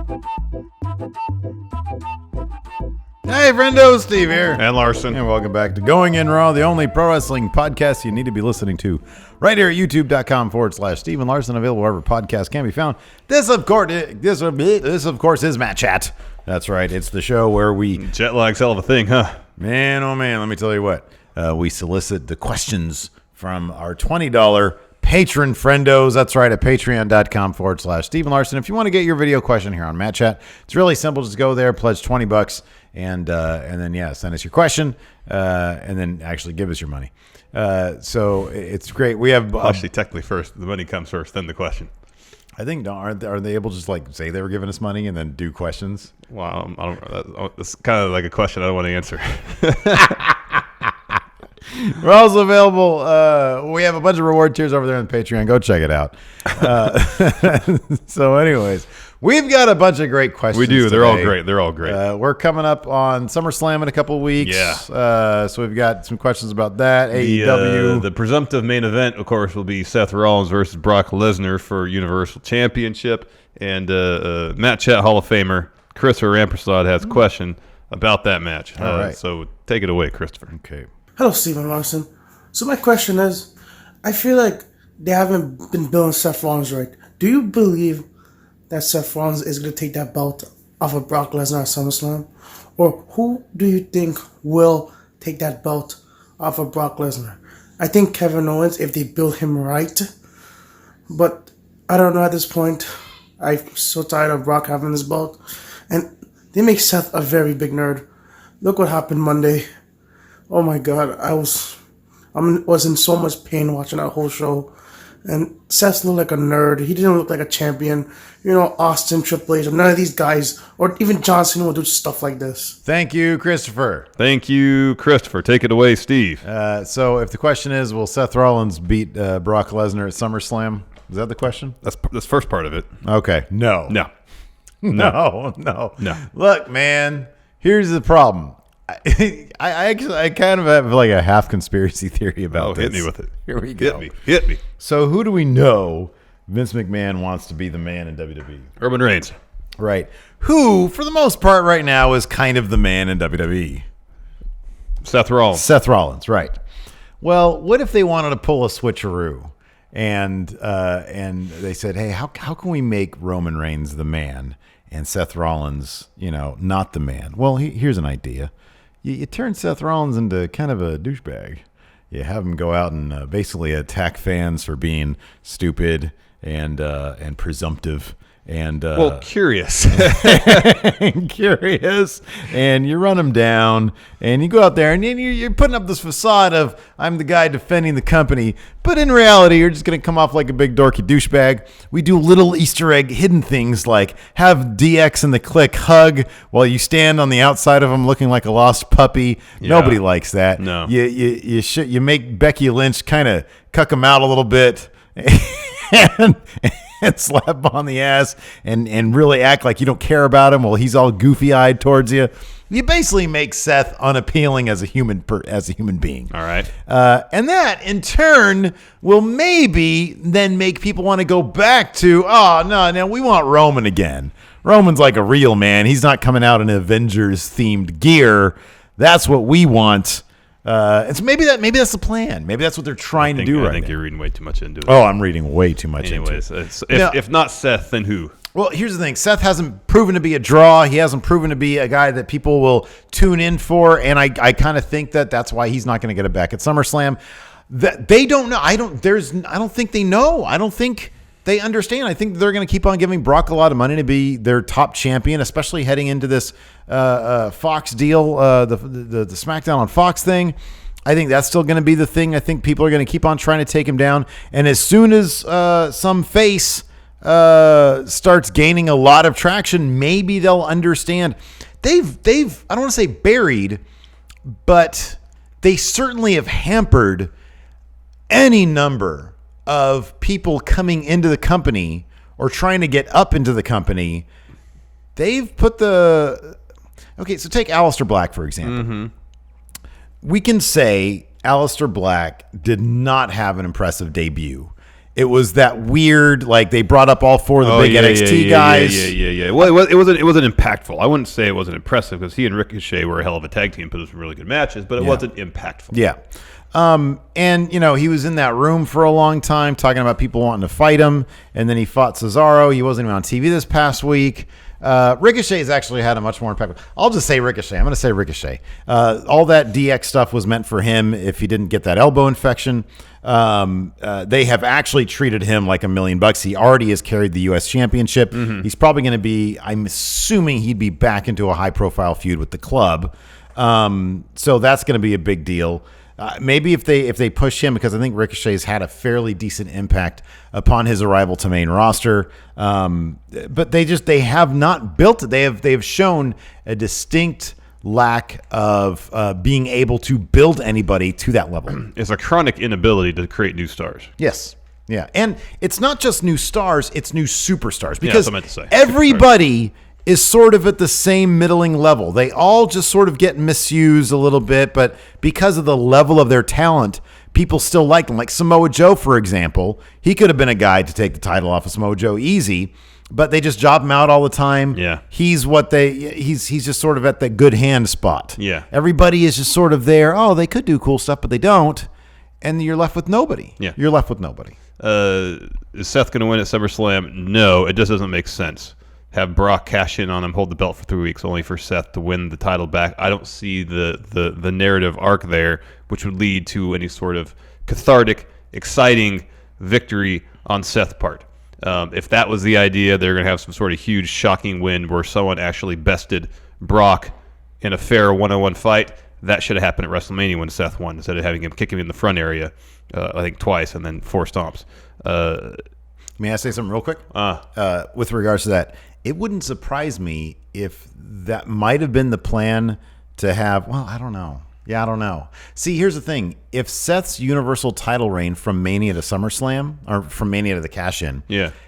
Hey, friendo, Steve here. And Larson. And welcome back to Going In Raw, the only pro wrestling podcast you need to be listening to right here at youtube.com/Steve and Larson, available wherever podcasts can be found. This, of course, is Matt Chat. That's right. It's the show where we... Jet lag's hell of a thing, huh? Man, oh man, let me tell you what. We solicit the questions from our $20 patron friendos. That's right, at patreon.com/Steve and Larson. If you want to get your video question here on Matt Chat, it's really simple. Just go there, pledge $20, and then, send us your question, and then actually give us your money. So it's great. We have... Actually, technically first, the money comes first, then the question. I think, are they able to just like say they were giving us money and then do questions? Wow, I don't. It's kind of like a question I don't want to answer. We're also available. We have a bunch of reward tiers over there on Patreon. Go check it out. So, anyways, we've got a bunch of great questions. We do. Today. They're all great. We're coming up on SummerSlam in a couple of weeks. Yeah. So we've got some questions about that. AEW. The presumptive main event, of course, will be Seth Rollins versus Brock Lesnar for Universal Championship. And Matt Chat Hall of Famer Christopher Rampersad has a question about that match. All right. So take it away, Christopher. Okay. Hello, Stephen Larson. So my question is, I feel like they haven't been building Seth Rollins right. Do you believe that Seth Rollins is going to take that belt off of Brock Lesnar at SummerSlam? Or who do you think will take that belt off of Brock Lesnar? I think Kevin Owens, if they build him right. But I don't know at this point. I'm so tired of Brock having this belt. And they make Seth a very big nerd. Look what happened Monday. Oh my God, I was in so much pain watching that whole show. And Seth looked like a nerd. He didn't look like a champion. You know, Austin, Triple H, none of these guys, or even John Cena will do stuff like this. Thank you, Christopher. Thank you, Christopher. Take it away, Steve. So if the question is, will Seth Rollins beat Brock Lesnar at SummerSlam? Is that the question? That's the first part of it. Okay. No. No. Look, man, here's the problem. I kind of have like a half conspiracy theory about this. Hit me with it. Here we go. Hit me. So who do we know Vince McMahon wants to be the man in WWE? Roman Reigns. Right. Who, for the most part right now, is kind of the man in WWE? Seth Rollins. Seth Rollins, right. Well, what if they wanted to pull a switcheroo and they said, hey, how can we make Roman Reigns the man and Seth Rollins, not the man? Well, here's an idea. You turn Seth Rollins into kind of a douchebag. You have him go out and basically attack fans for being stupid and presumptive and curious. Curious, and you run him down, and you go out there, and you're putting up this facade of I'm the guy defending the company, but in reality, you're just going to come off like a big dorky douchebag. We do little Easter egg hidden things like have DX and the Click hug while you stand on the outside of them looking like a lost puppy. Yeah. Nobody likes that. No, you make Becky Lynch kind of cuck him out a little bit. And slap on the ass and really act like you don't care about him while he's all goofy-eyed towards you. You basically make Seth unappealing as a human being. All right. And that, in turn, will maybe then make people want to go back to, no, we want Roman again. Roman's like a real man. He's not coming out in Avengers-themed gear. That's what we want. And so maybe that's the plan. Maybe that's what they're trying to do right now. I think you're reading way too much into it. Oh, I'm reading way too much into it. If not Seth, then who? Well, here's the thing. Seth hasn't proven to be a draw. He hasn't proven to be a guy that people will tune in for, and I kind of think that's why he's not going to get it back at SummerSlam. That they don't know. I don't think they know. I don't think they understand. I think they're going to keep on giving Brock a lot of money to be their top champion, especially heading into this Fox deal, the SmackDown on Fox thing. I think that's still going to be the thing. I think people are going to keep on trying to take him down. And as soon as some face starts gaining a lot of traction, maybe they'll understand. They've I don't want to say buried, but they certainly have hampered any number of people coming into the company or trying to get up into the company. They've put okay, so take Aleister Black, for example. Mm-hmm. We can say Aleister Black did not have an impressive debut It was that weird, like they brought up all four of the big NXT guys. Yeah. Well, it wasn't impactful. I wouldn't say it wasn't impressive because he and Ricochet were a hell of a tag team, put some really good matches, but it wasn't impactful. Yeah. And, he was in that room for a long time talking about people wanting to fight him. And then he fought Cesaro. He wasn't even on TV this past week. Ricochet has actually had a much more impact. I'll just say Ricochet. I'm going to say Ricochet. All that DX stuff was meant for him if he didn't get that elbow infection. They have actually treated him like $1 million. He already has carried the U.S. Championship. He's probably going to be, I'm assuming he'd be back into a high-profile feud with the club. So that's going to be a big deal. Maybe if they push him, because I think Ricochet's had a fairly decent impact upon his arrival to main roster, but they have not built it. They have shown a distinct lack of being able to build anybody to that level. It's a chronic inability to create new stars. Yes. Yeah, and it's not just new stars; it's new superstars. Because that's what I meant to say. Everybody is sort of at the same middling level. They all just sort of get misused a little bit, but because of the level of their talent, people still like them. Like Samoa Joe, for example, he could have been a guy to take the title off of Samoa Joe easy, but they just job him out all the time. Yeah. He's just sort of at the good hand spot. Yeah. Everybody is just sort of there. Oh, they could do cool stuff, but they don't. And you're left with nobody. Yeah. You're left with nobody. Is Seth going to win at SummerSlam? No, it just doesn't make sense. Have Brock cash in on him, hold the belt for 3 weeks, only for Seth to win the title back. I don't see the narrative arc there, which would lead to any sort of cathartic, exciting victory on Seth's part. If that was the idea, they're going to have some sort of huge, shocking win where someone actually bested Brock in a fair one-on-one fight. That should have happened at WrestleMania when Seth won, instead of having him kick him in the front area, I think twice, and then 4 stomps. May I say something real quick? With regards to that, it wouldn't surprise me if that might have been the plan to have, well, I don't know. Yeah, I don't know. See, here's the thing. If Seth's Universal title reign from Mania to SummerSlam, or from Mania to the cash-in,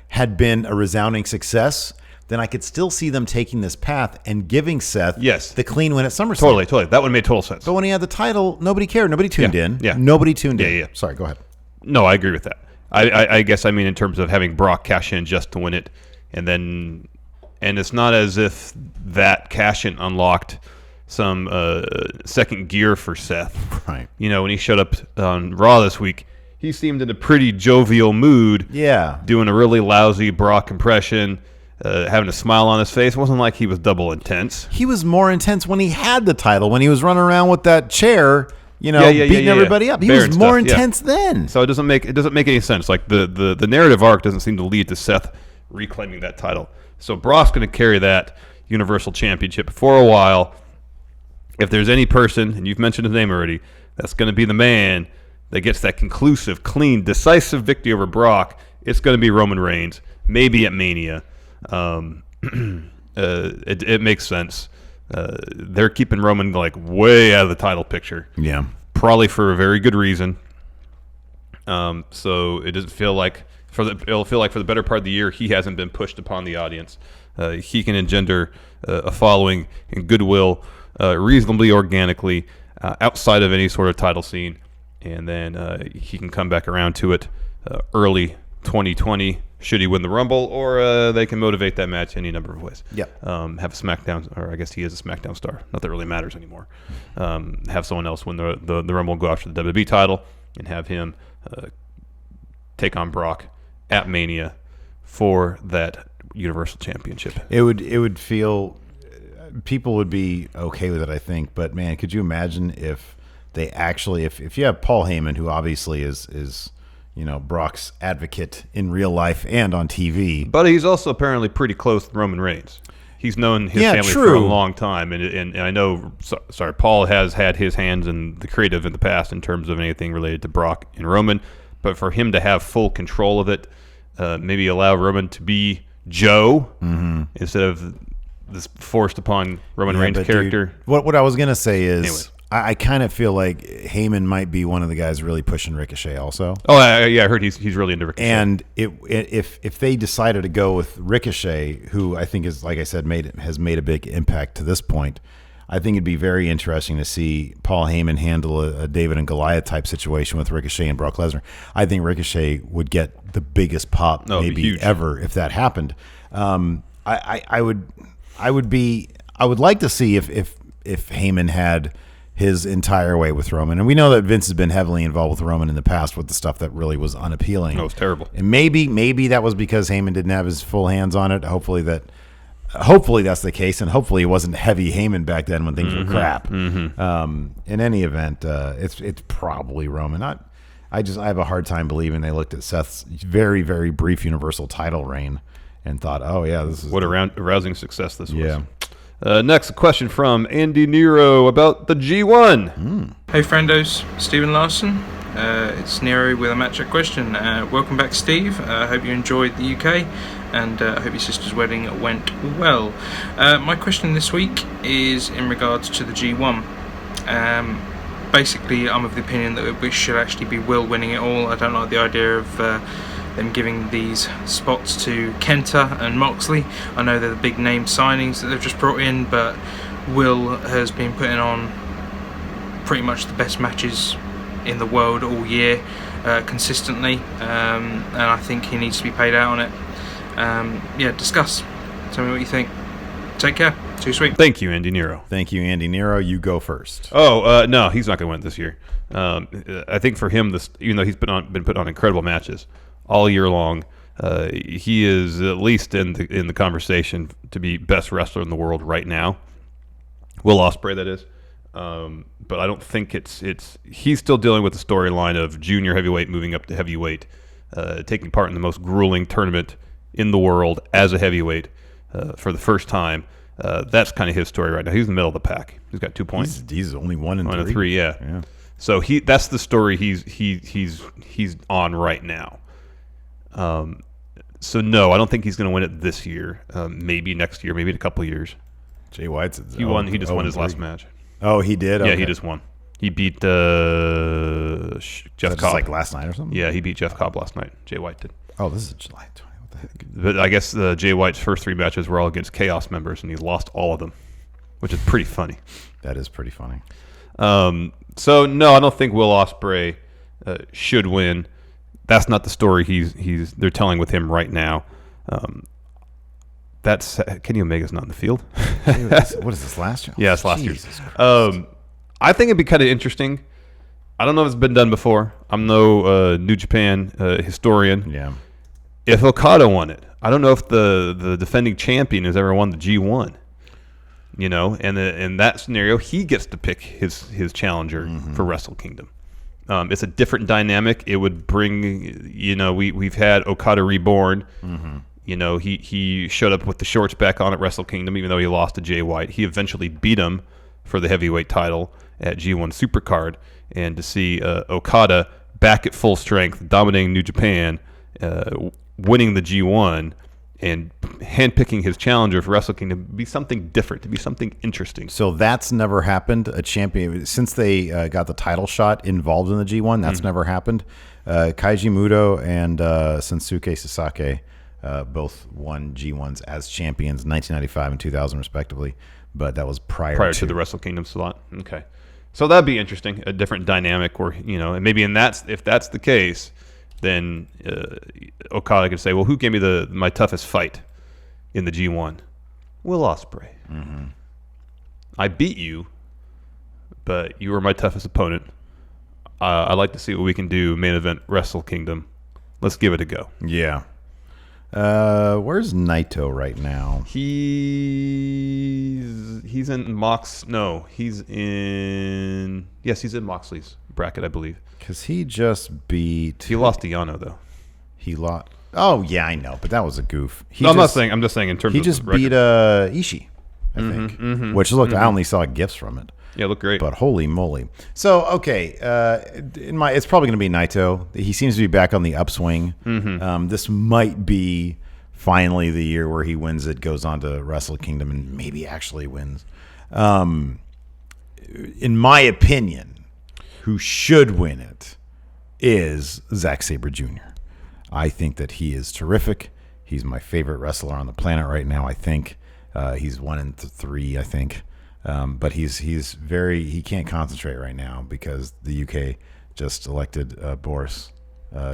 had been a resounding success, then I could still see them taking this path and giving Seth the clean win at SummerSlam. Totally. That would make total sense. But when he had the title, nobody cared. Nobody tuned in. Yeah. Nobody tuned in. Yeah. Sorry, go ahead. No, I agree with that. I guess I mean in terms of having Brock cash in just to win it, and it's not as if that cash-in unlocked some second gear for Seth. Right. When he showed up on Raw this week, he seemed in a pretty jovial mood. Yeah. Doing a really lousy Brock impression, having a smile on his face. It wasn't like he was double intense. He was more intense when he had the title, when he was running around with that chair, beating everybody up. He was more intense then. So it doesn't make any sense. Like the narrative arc doesn't seem to lead to Seth reclaiming that title. So Brock's going to carry that Universal Championship for a while. If there's any person, and you've mentioned his name already, that's going to be the man that gets that conclusive, clean, decisive victory over Brock, it's going to be Roman Reigns, maybe at Mania. It makes sense. They're keeping Roman way out of the title picture. Yeah. Probably for a very good reason. So it doesn't feel like it'll feel like for the better part of the year he hasn't been pushed upon the audience. He can engender a following and goodwill reasonably organically outside of any sort of title scene, and then he can come back around to it early 2020 should he win the Rumble, or they can motivate that match any number of ways. Yep. Have a SmackDown, or I guess he is a SmackDown star. Not that it really matters anymore. Have someone else win the Rumble and go after the WWE title, and have him take on Brock at Mania for that Universal Championship. It would feel, people would be okay with it, I think. But man, could you imagine if they actually, if you have Paul Heyman, who obviously is Brock's advocate in real life and on TV, but he's also apparently pretty close to Roman Reigns. He's known his family for a long time, and I know. Sorry, Paul has had his hands in the creative in the past in terms of anything related to Brock and Roman. But for him to have full control of it, maybe allow Roman to be Joe instead of this forced upon Roman Reigns character. Dude, what I was gonna say is, Anyways. I kind of feel like Heyman might be one of the guys really pushing Ricochet also. Oh, I heard he's really into Ricochet. And if they decided to go with Ricochet, who I think is, like I said, has made a big impact to this point, I think it'd be very interesting to see Paul Heyman handle a David and Goliath type situation with Ricochet and Brock Lesnar. I think Ricochet would get the biggest pop maybe ever if that happened. I would like to see if Heyman had his entire way with Roman. And we know that Vince has been heavily involved with Roman in the past with the stuff that really was unappealing. It was terrible. And maybe that was because Heyman didn't have his full hands on it. Hopefully that's the case, and hopefully it wasn't heavy Heyman back then when things were crap. In any event, it's probably Roman. I have a hard time believing they looked at Seth's very, very brief Universal title reign and thought, oh yeah, this is what a rousing success this was. Yeah. Next, a question from Andy Nero about the G1. Hey friendos, Stephen Larson. It's Nero with a matchup question. Welcome back, Steve. I hope you enjoyed the UK, and I hope your sister's wedding went well. My question this week is in regards to the G1. Basically, I'm of the opinion that we should actually be Will winning it all. I don't like the idea of them giving these spots to Kenta and Moxley. I know they're the big name signings that they've just brought in, but Will has been putting on pretty much the best matches in the world all year, consistently, and I think he needs to be paid out on it. Discuss. Tell me what you think. Take care. Too sweet. Thank you, Andy Nero. Thank you, Andy Nero. You go first. No, he's not going to win it this year. I think for him, even though he's been put on incredible matches all year long, he is at least in the conversation to be best wrestler in the world right now. Will Ospreay, that is. But I don't think he's still dealing with the storyline of junior heavyweight moving up to heavyweight, taking part in the most grueling tournament in the world as a heavyweight for the first time. That's kind of his story right now. He's in the middle of the pack. He's got 2 points. He's only 1 and 3. Yeah. So that's the story he's on right now. So no, I don't think he's going to win it this year. Maybe next year, maybe in a couple of years. Jay White's he won. He just won his last match. Oh, he did. Yeah, he just won. He beat Jeff Cobb like last night or something. Yeah, he beat Jeff Cobb last night. Jay White did. Oh, this is July 20. What the heck? But I guess Jay White's first 3 matches were all against Chaos members, and he lost all of them, which is pretty funny. That is pretty funny. So no, I don't think Will Ospreay should win. That's not the story they're telling with him right now. That's Kenny Omega's not in the field. What is this, last year? Yeah, it's last year. I think it'd be kind of interesting. I don't know if it's been done before. I'm no New Japan historian. Yeah. If Okada won it, I don't know if the defending champion has ever won the G1. You know, and in that scenario, he gets to pick his challenger for Wrestle Kingdom. It's a different dynamic. It would bring, we've had Okada Reborn. He showed up with the shorts back on at Wrestle Kingdom, even though he lost to Jay White. He eventually beat him for the heavyweight title at G1 Supercard. And to see Okada back at full strength, dominating New Japan, winning the G1, and handpicking his challenger for Wrestle Kingdom to be something different, to be something interesting. So that's never happened. A champion, since they got the title shot involved in the G1, that's never happened. Kaiji Muto and Sensuke Sasaki both won G1s as champions in 1995 and 2000 respectively, but that was prior to the Wrestle Kingdom slot. Okay. So that'd be interesting, a different dynamic where, and maybe if that's the case, then Okada could say, well, who gave me my toughest fight in the G1? Will Ospreay. I beat you, but you were my toughest opponent. I'd like to see what we can do main event Wrestle Kingdom. Let's give it a go. Yeah. Where's Naito right now? He's in he's in Moxley's bracket, I believe. Because he just beat... He lost to Yano, though. He lost... Oh, yeah, I know, but that was a goof. I'm just saying in terms of... He just beat Ishii, I think. Which, look, I only saw gifs from it. Yeah, looked great. But holy moly. So, okay, it's probably going to be Naito. He seems to be back on the upswing. This might be finally the year where he wins it, goes on to Wrestle Kingdom, and maybe actually wins. In my opinion, who should win it is Zack Sabre Jr. I think that he is terrific. He's my favorite wrestler on the planet right now, I think. He's 1 and 3, I think. But he can't concentrate right now because the UK just elected Boris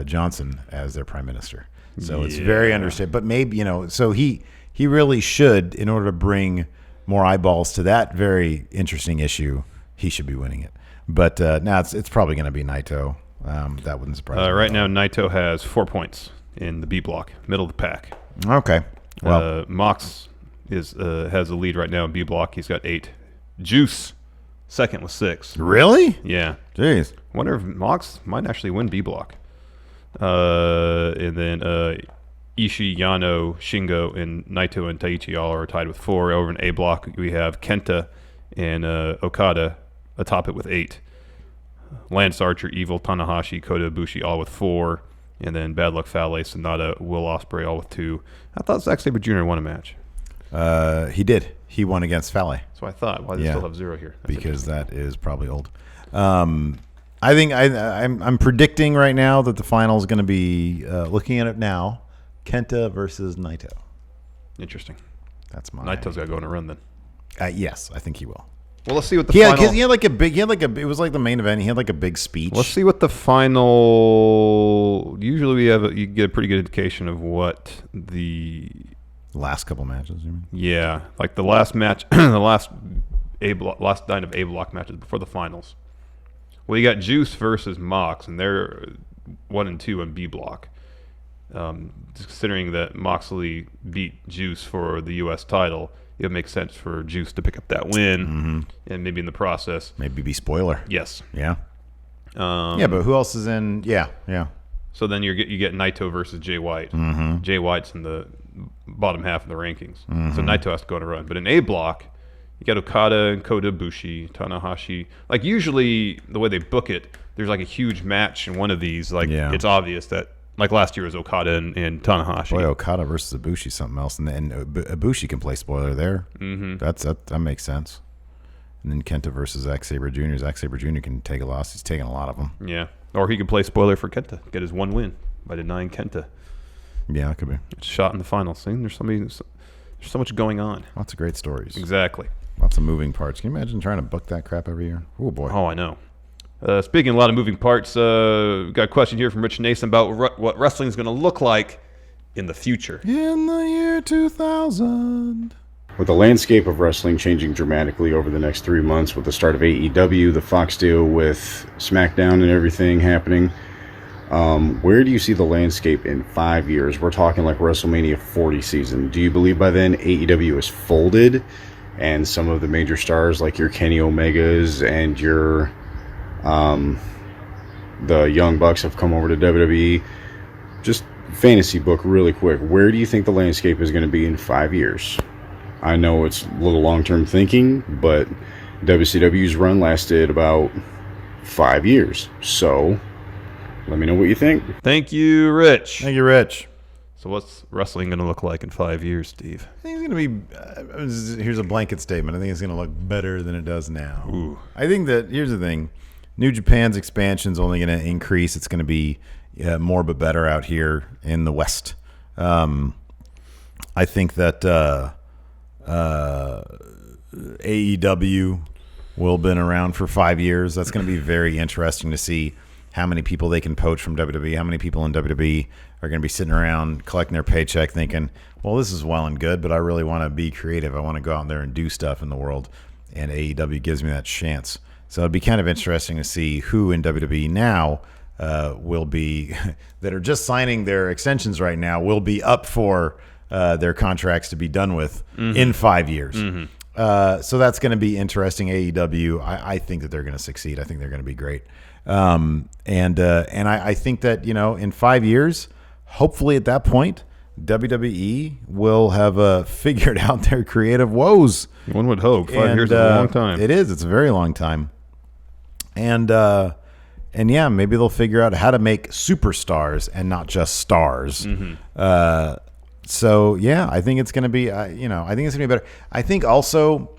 Johnson as their prime minister. So it's very understandable. But maybe, so he really should, in order to bring more eyeballs to that very interesting issue, he should be winning it. But now it's probably going to be Naito. That wouldn't surprise me. Right now, Naito has 4 points in the B block, middle of the pack. Okay. Well, Mox has the lead right now in B block. He's got 8. Juice, second with 6. really? Yeah. Jeez. I wonder if Mox might actually win B block. And then Ishii, Yano, Shingo, and Naito and Taichi all are tied with 4. Over in A block, we have Kenta and Okada atop it with 8. Lance Archer, Evil, Tanahashi, Kota Ibushi all with 4. And then Bad Luck Fale, Sonata, Will Ospreay all with 2. I thought Zack Sabre Jr. won a match. He did. He won against Fale. So I thought. Why do they still have 0 here? That's because that is probably old. I think I'm predicting right now that the final is going to be, looking at it now, Kenta versus Naito. interesting. That's my. Naito's got to go on a run then. Yes, I think he will. Well, let's see what the final. Because he had like a big. It was like the main event. He had like a big speech. Let's see what the final. Usually, you get a pretty good indication of what the last couple matches. You mean? Yeah, like the last match, the last night of A block matches before the finals. Well, you got Juice versus Mox, and they're 1 and 2 in B block. Considering that Moxley beat Juice for the U.S. title, it would make sense for Juice to pick up that win, and maybe in the process, maybe be spoiler. Yes. Yeah. Yeah, but who else is in? Yeah. So then you get Naito versus Jay White. Jay White's in the bottom half of the rankings, so Naito has to go on a run. But in A block, you got Okada and Kota Ibushi, Tanahashi. Like usually, the way they book it, there's like a huge match in one of these. Like it's obvious that, like last year was Okada and Tanahashi. Boy, Okada versus Ibushi is something else, and Ibushi can play spoiler there. That makes sense. And then Kenta versus Zack Sabre Jr. Zack Sabre Jr. can take a loss. He's taking a lot of them. Yeah, or he could play spoiler for Kenta, get his 1 win by denying Kenta. Yeah, it could be. It's shot in the final. See, there's so much going on. Lots of great stories. Exactly. Lots of moving parts. Can you imagine trying to book that crap every year? Oh, boy. Oh, I know. Speaking of a lot of moving parts, got a question here from Rich Nason about what wrestling is going to look like in the future. In the year 2000. With the landscape of wrestling changing dramatically over the next 3 months with the start of AEW, the Fox deal with SmackDown and everything happening, where do you see the landscape in 5 years? We're talking like WrestleMania 40 season. Do you believe by then AEW is folded and some of the major stars like your Kenny Omegas and your the Young Bucks have come over to WWE? Just fantasy book really quick. Where do you think the landscape is going to be in 5 years? I know it's a little long-term thinking, but WCW's run lasted about 5 years. So let me know what you think. Thank you, Rich. Thank you, Rich. So what's wrestling going to look like in 5 years, Steve? I think it's going to be, here's a blanket statement. I think it's going to look better than it does now. Ooh. I think that, here's the thing. New Japan's expansion is only going to increase. It's going to be more but better out here in the West. I think that AEW will have been around for 5 years. That's going to be very interesting to see how many people they can poach from WWE, how many people in WWE are going to be sitting around collecting their paycheck thinking, well, this is well and good, but I really want to be creative. I want to go out there and do stuff in the world, and AEW gives me that chance. So it'd be kind of interesting to see who in WWE now will be, that are just signing their extensions right now, will be up for their contracts to be done with in 5 years. So that's going to be interesting. AEW, I think that they're going to succeed. I think they're going to be great. And I think that, in 5 years, hopefully at that point, WWE will have figured out their creative woes. One would hope. 5 years is a long time. It is. It's a very long time. And yeah, maybe they'll figure out how to make superstars and not just stars. So yeah, I think it's going to be, I think it's going to be better. I think also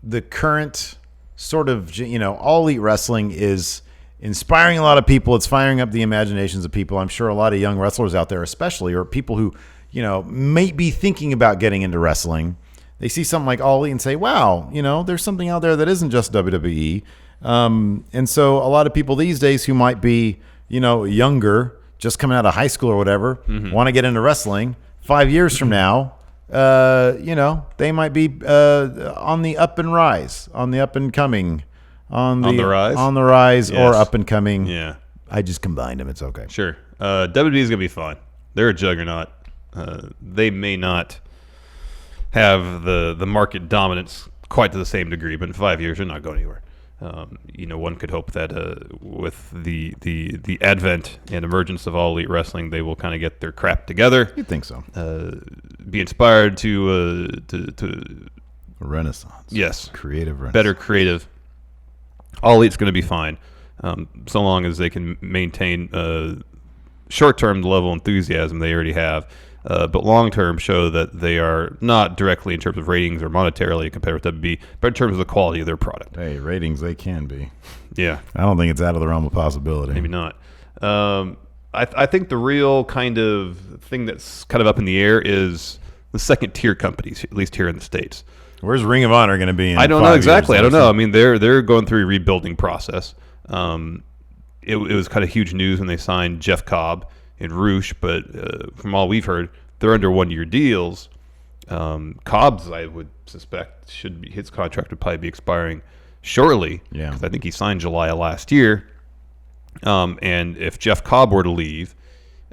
the current sort of, All Elite Wrestling is inspiring a lot of people. It's firing up the imaginations of people. I'm sure a lot of young wrestlers out there, especially, or people who, may be thinking about getting into wrestling. They see something like All Elite and say, wow, there's something out there that isn't just WWE. And so a lot of people these days who might be, younger, just coming out of high school or whatever, want to get into wrestling. 5 years from now, they might be on the up and rise, on the up and coming, on the rise, yes. or up and coming. Yeah, I just combined them. It's okay. Sure. WWE is gonna be fine. They're a juggernaut. They may not have the market dominance quite to the same degree, but in 5 years, they're not going anywhere. One could hope that with the advent and emergence of All Elite Wrestling, they will kind of get their crap together. You'd think so. Be inspired to Renaissance. Yes. Creative renaissance. Better creative. All Elite's going to be fine, so long as they can maintain short-term the level of enthusiasm they already have. But long-term show that they are not directly in terms of ratings or monetarily compared with WB, but in terms of the quality of their product. Hey, ratings, they can be. Yeah. I don't think it's out of the realm of possibility. Maybe not. I think the real kind of thing that's kind of up in the air is the second-tier companies, at least here in the States. Where's Ring of Honor going to be in I don't 5 know exactly. years? I don't know. I mean, they're going through a rebuilding process. It was kind of huge news when they signed Jeff Cobb and Roosh, but from all we've heard, they're under 1-year deals. Cobb's, I would suspect, his contract would probably be expiring shortly. Yeah. Because I think he signed July of last year. And if Jeff Cobb were to leave,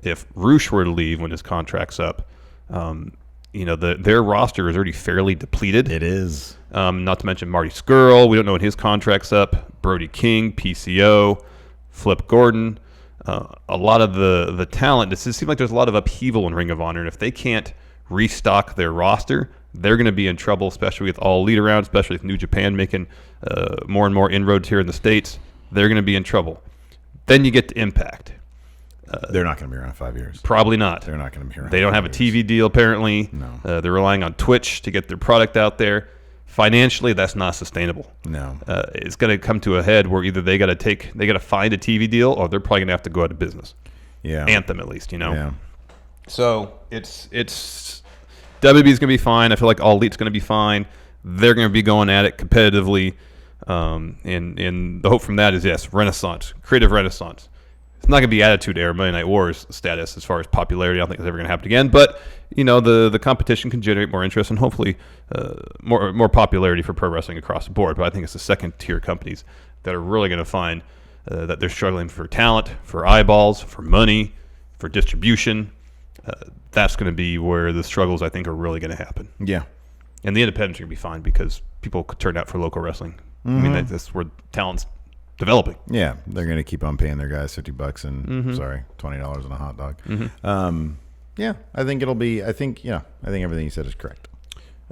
if Roosh were to leave when his contract's up, their roster is already fairly depleted. It is. Not to mention Marty Scurll. We don't know when his contract's up. Brody King, PCO, Flip Gordon. A lot of the talent, it seems like there's a lot of upheaval in Ring of Honor, and if they can't restock their roster, they're going to be in trouble, especially with All Elite around, especially with New Japan making more and more inroads here in the States. They're going to be in trouble. Then you get to Impact. They're not going to be around in 5 years. Probably not. They're not going to be around. They don't have a TV deal, apparently. No. They're relying on Twitch to get their product out there. Financially, that's not sustainable. No. It's going to come to a head where either they got to find a TV deal, or they're probably going to have to go out of business. Yeah. Anthem, at least, Yeah. So it's WWE's going to be fine. I feel like All Elite's going to be fine. They're going to be going at it competitively. And the hope from that is, yes, renaissance, creative renaissance. It's not going to be Attitude Era, Monday Night Wars status as far as popularity. I don't think it's ever going to happen again. But, the competition can generate more interest and hopefully more popularity for pro wrestling across the board. But I think it's the second-tier companies that are really going to find that they're struggling for talent, for eyeballs, for money, for distribution. That's going to be where the struggles, I think, are really going to happen. Yeah. And the independents are going to be fine because people could turn out for local wrestling. I mean, that's where talent's developing. Yeah, they're going to keep on paying their guys $50 and $20 on a hot dog. Yeah, I think it'll be. I think everything you said is correct.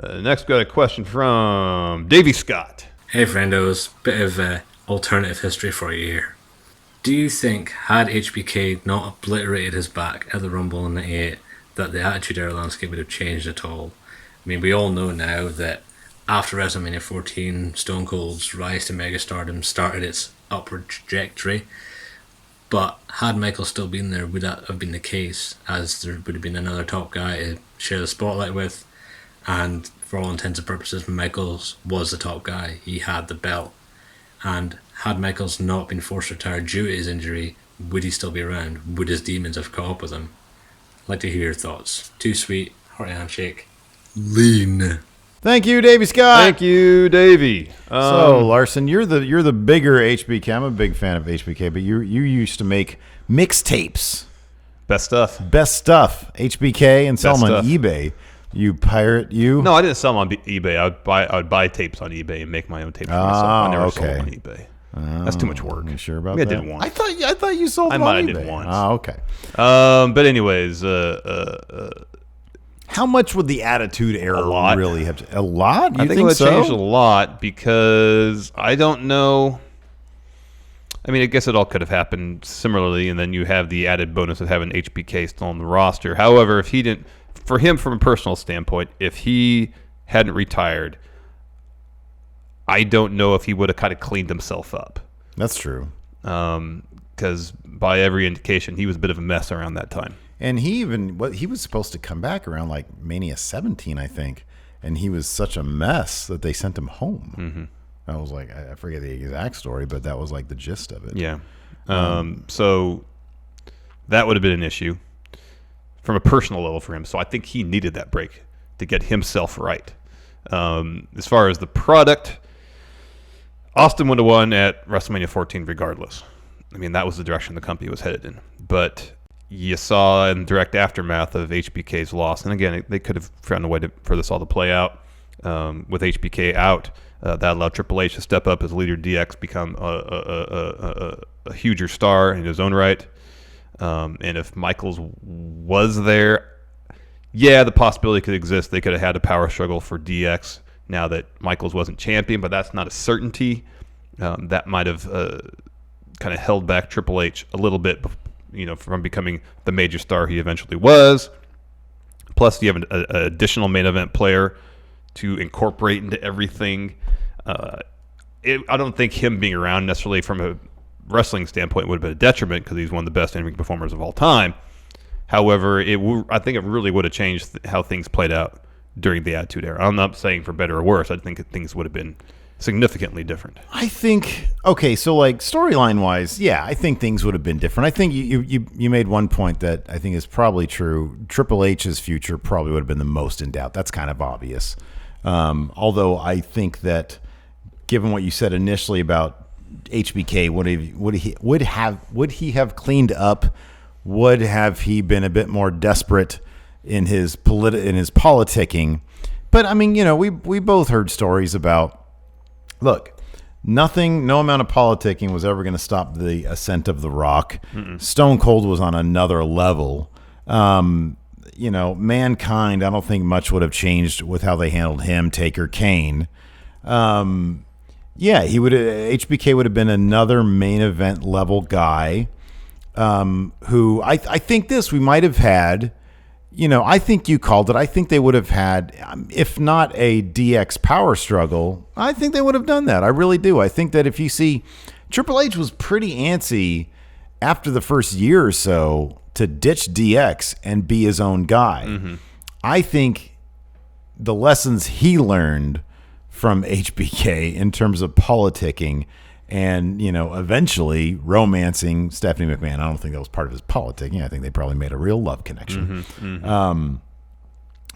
Next, got a question from Davey Scott. Hey, friendos, bit of alternative history for you here. Do you think had HBK not obliterated his back at the Rumble in '98, that the Attitude Era landscape would have changed at all? I mean, we all know now that after WrestleMania 14, Stone Cold's rise to megastardom started its upward trajectory. But had Michael still been there, would that have been the case, as there would have been another top guy to share the spotlight with? And for all intents and purposes, Michaels was the top guy. He had the belt. And had Michaels not been forced to retire due to his injury, would he still be around? Would his demons have caught up with him? I'd like to hear your thoughts. Too sweet, hearty handshake. Lean. Thank you, Davey Scott. Thank you, Davey. So Larson, you're the bigger HBK. I'm a big fan of HBK, but you used to make mixtapes. Best stuff. HBK, and sell them on stuff. eBay. You pirate, you? No, I didn't sell them on eBay. I would buy tapes on eBay and make my own tapes for myself. I never sold them on eBay. That's too much work. You sure about Maybe that? I did once. I thought you sold them on eBay. I might have did once. Oh, okay. But anyways, how much would the Attitude Era A lot. really have to? A lot? You I think it would so? change a lot because I don't know. I mean, I guess it all could have happened similarly, and then you have the added bonus of having HBK still on the roster. However, if he didn't, for him from a personal standpoint, if he hadn't retired, I don't know if he would have kind of cleaned himself up. That's true. Because by every indication, he was a bit of a mess around that time. And he was supposed to come back around like Mania 17, I think. and he was such a mess that they sent him home. I was like, I forget the exact story, but that was like the gist of it. Yeah. So that would have been an issue from a personal level for him. So I think he needed that break to get himself right. As far as the product, Austin would have won at WrestleMania 14 regardless. I mean, that was the direction the company was headed in. But you saw in direct aftermath of HBK's loss, and again, they could have found a way for this all to play out. With HBK out, that allowed Triple H to step up as leader, DX become a huger star in his own right. And if Michaels was there, yeah, the possibility could exist. They could have had a power struggle for DX now that Michaels wasn't champion, but that's not a certainty. That might have kind of held back Triple H a little bit, from becoming the major star he eventually was. Plus, you have an additional main event player to incorporate into everything. I don't think him being around necessarily from a wrestling standpoint would have been a detriment because he's one of the best in-ring performers of all time. However, I think it really would have changed how things played out during the Attitude Era. I'm not saying for better or worse. I think things would have been significantly different. I think, okay, so like storyline-wise, yeah, I think things would have been different. I think you made one point that I think is probably true. Triple H's future probably would have been the most in doubt. That's kind of obvious. Although I think that given what you said initially about HBK, would he have cleaned up? Would have he been a bit more desperate in his politicking? But I mean, we both heard stories about, look, no amount of politicking was ever going to stop the ascent of The Rock. Stone Cold was on another level. Mankind, I don't think much would have changed with how they handled him, Taker, Kane. HBK would have been another main event level guy. Who I think we might have had, I think you called it. I think they would have had, if not a DX power struggle, I think they would have done that. I really do. I think that if you see, Triple H was pretty antsy after the first year or so to ditch DX and be his own guy. I think the lessons he learned from HBK in terms of politicking and, eventually romancing Stephanie McMahon. I don't think that was part of his politicking. I think they probably made a real love connection.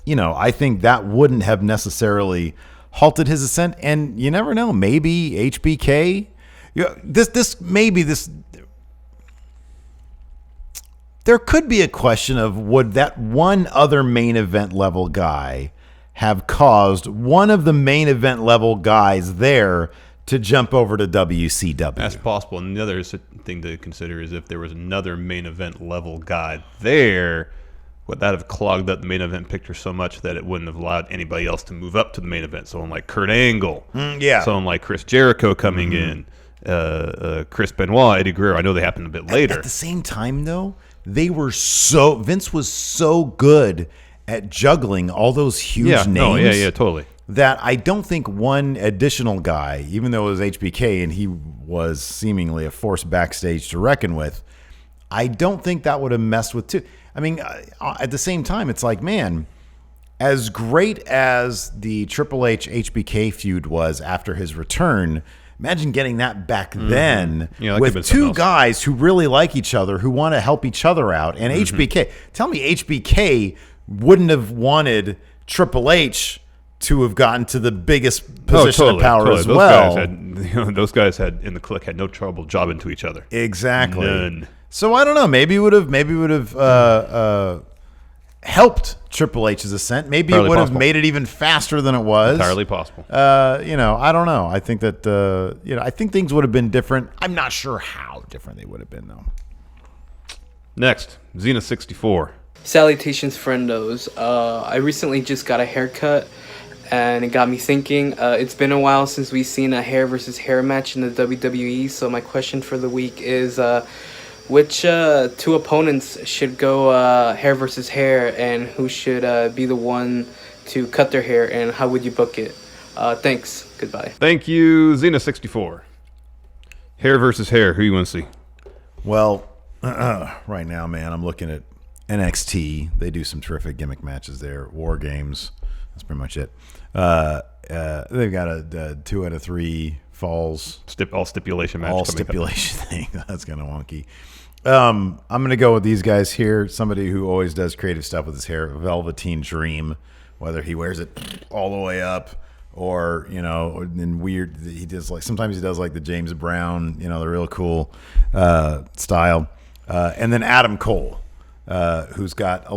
I think that wouldn't have necessarily halted his ascent. And you never know, maybe HBK, there could be a question of would that one other main event level guy have caused one of the main event level guys there to jump over to WCW. That's possible. And the other thing to consider is if there was another main event level guy there, would that have clogged up the main event picture so much that it wouldn't have allowed anybody else to move up to the main event? Someone like Kurt Angle. Someone like Chris Jericho coming in. Chris Benoit, Eddie Guerrero. I know they happened a bit later. At the same time, though, Vince was so good at juggling all those huge names. Totally. That I don't think one additional guy, even though it was HBK and he was seemingly a force backstage to reckon with, I don't think that would have messed with two. I mean, at the same time, it's like, man, as great as the Triple H HBK feud was after his return, imagine getting that back then with two guys who really like each other, who want to help each other out. And HBK, tell me HBK wouldn't have wanted Triple H to have gotten to the biggest position of power as well. Those guys had in the Click had no trouble jobbing to each other. Exactly. None. So I don't know. Maybe it would have helped Triple H's ascent. Maybe it would have made it even faster than it was. Entirely possible. I don't know. I think that I think things would have been different. I'm not sure how different they would have been though. Next, Xena 64. Salutations, friendos. I recently just got a haircut, and it got me thinking. It's been a while since we've seen a hair versus hair match in the WWE, so my question for the week is, which two opponents should go hair versus hair, and who should be the one to cut their hair, and how would you book it? Thanks. Goodbye. Thank you, Xena 64. Hair versus hair. Who you want to see? Well, right now, man, I'm looking at NXT. They do some terrific gimmick matches there. War Games. That's pretty much it. They've got a 2 out of 3 falls. All stipulation match. All stipulation thing. That's kind of wonky. I'm going to go with these guys here. Somebody who always does creative stuff with his hair, Velveteen Dream, whether he wears it all the way up or, in weird, he does sometimes he does like the James Brown, the real cool style. And then Adam Cole, who's got